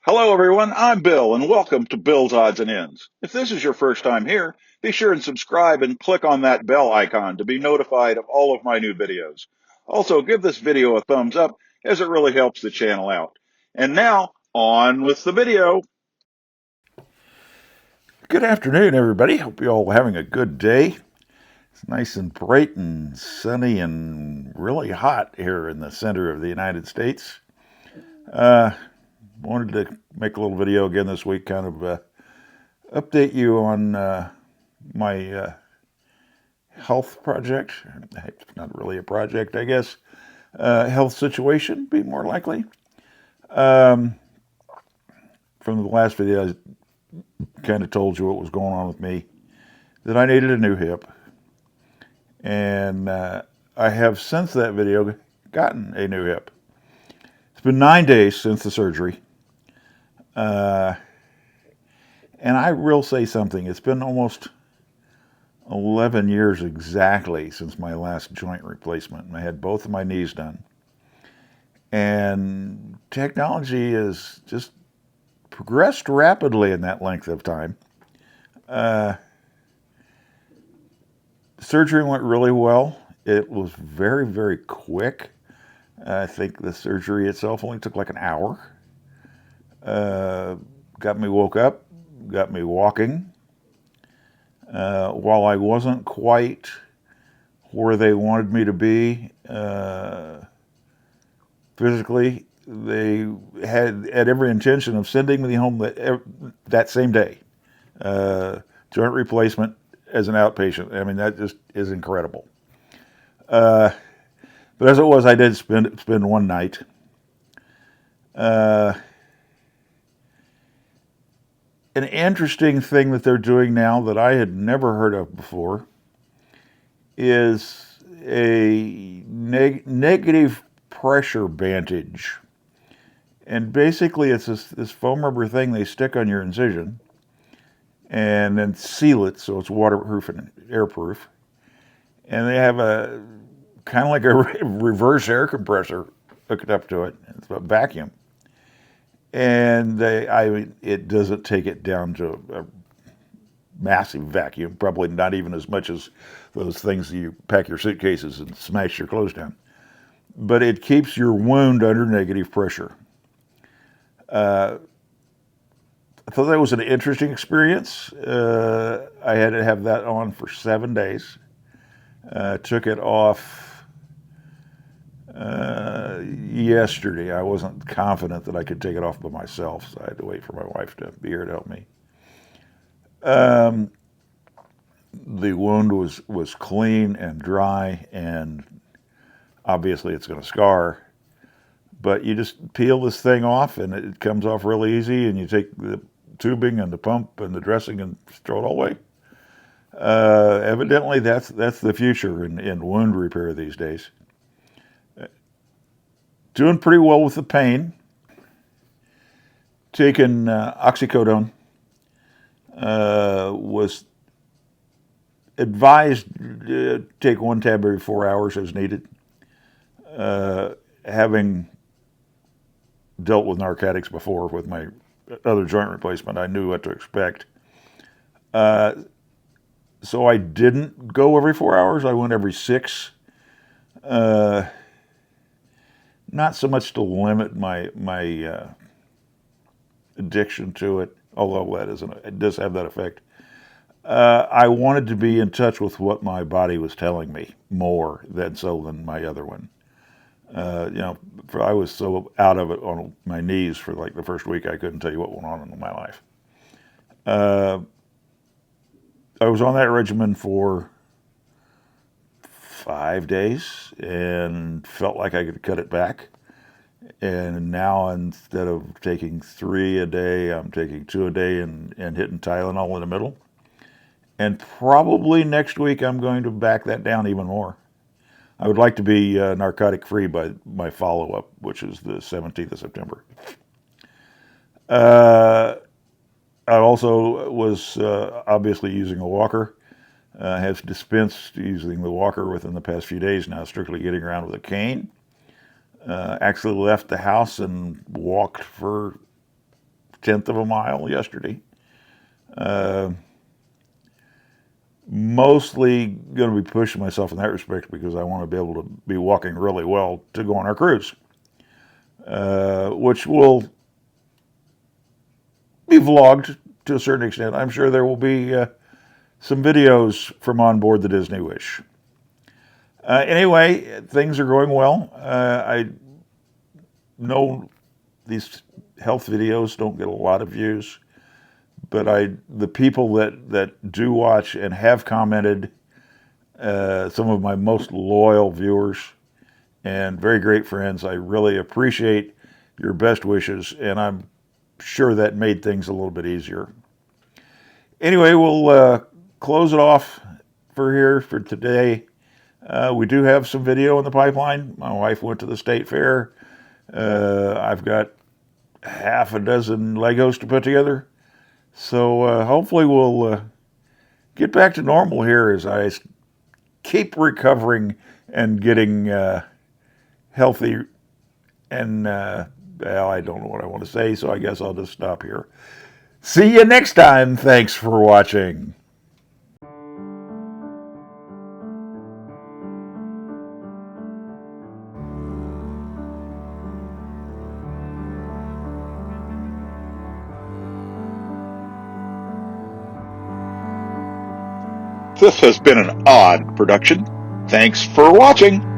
Hello, everyone. I'm Bill, and welcome to Bill's Odds and Ends. If this is your first time here, be sure and subscribe and click on that bell icon to be notified of all of my new videos. Also, give this video a thumbs up as it really helps the channel out. And now, on with the video. Good afternoon, everybody. Hope you're all having a good day. It's nice and bright and sunny and really hot here in the center of the United States. Uh, Wanted to make a little video again this week, kind of update you on my health project. It's not really a project, I guess. Health situation, be more likely. Um, from the last video, I kind of told you what was going on with me, that I needed a new hip. And I have since that video gotten a new hip. It's been 9 days since the surgery. Uh, and I will say something. It's been almost 11 years exactly since my last joint replacement. I had both of my knees done. And technology has just progressed rapidly in that length of time. Uh, Surgery went really well. It was very, very quick. I think the surgery itself only took like an hour. Uh, Got me woke up, got me walking. While I wasn't quite where they wanted me to be physically, they had every intention of sending me home that same day. Uh, Joint replacement as an outpatient. I mean, that just is incredible. Uh, but as it was, I did spend one night. Uh, an interesting thing that they're doing now that I had never heard of before is a negative pressure bandage. And basically, it's this foam rubber thing they stick on your incision and then seal it so it's waterproof and airproof. And they have a kind of like a reverse air compressor hooked up to it. It's a vacuum. And it doesn't take it down to a massive vacuum, probably not even as much as those things you pack your suitcases and smash your clothes down. But it keeps your wound under negative pressure. Uh, I thought that was an interesting experience. I had to have that on for 7 days. Took it off yesterday. I wasn't confident that I could take it off by myself, so I had to wait for my wife to be here to help me. Um, the wound was clean and dry, and obviously it's going to scar. But you just peel this thing off, and it comes off really easy. And you take the tubing and the pump and the dressing and throw it all away. Evidently, that's the future in wound repair these days. Doing pretty well with the pain. Taking oxycodone. Was advised to take one tab every 4 hours as needed. Having dealt with narcotics before with my other joint replacement, I knew what to expect. Uh, so I didn't go every 4 hours. I went every 6. Uh, Not so much to limit my addiction to it, although it does have that effect. I wanted to be in touch with what my body was telling me more than my other one. I was so out of it on my knees for like the first week, I couldn't tell you what went on in my life. Uh, I was on that regimen for 5 days and felt like I could cut it back. And now instead of taking 3 a day, I'm taking 2 a day and hitting Tylenol in the middle. And probably next week I'm going to back that down even more. I would like to be narcotic free by my follow up, which is the 17th of September. Uh, I also was obviously using a walker. Have dispensed using the walker within the past few days now, strictly getting around with a cane. Actually left the house and walked for tenth of a mile yesterday. Uh, Mostly going to be pushing myself in that respect because I want to be able to be walking really well to go on our cruise, which will be vlogged to a certain extent. I'm sure there will be some videos from on board the Disney Wish. Anyway, things are going well. I know these health videos don't get a lot of views, but the people that do watch and have commented, some of my most loyal viewers and very great friends, I really appreciate your best wishes, and I'm sure that made things a little bit easier. Anyway, we'll close it off for here for today. We do have some video in the pipeline. My wife went to the state fair. I've got half a dozen Legos to put together. So hopefully we'll get back to normal here as I keep recovering and getting healthy. And well, I don't know what I want to say, so I guess I'll just stop here. See you next time. Thanks for watching. This has been an odd production. Thanks for watching.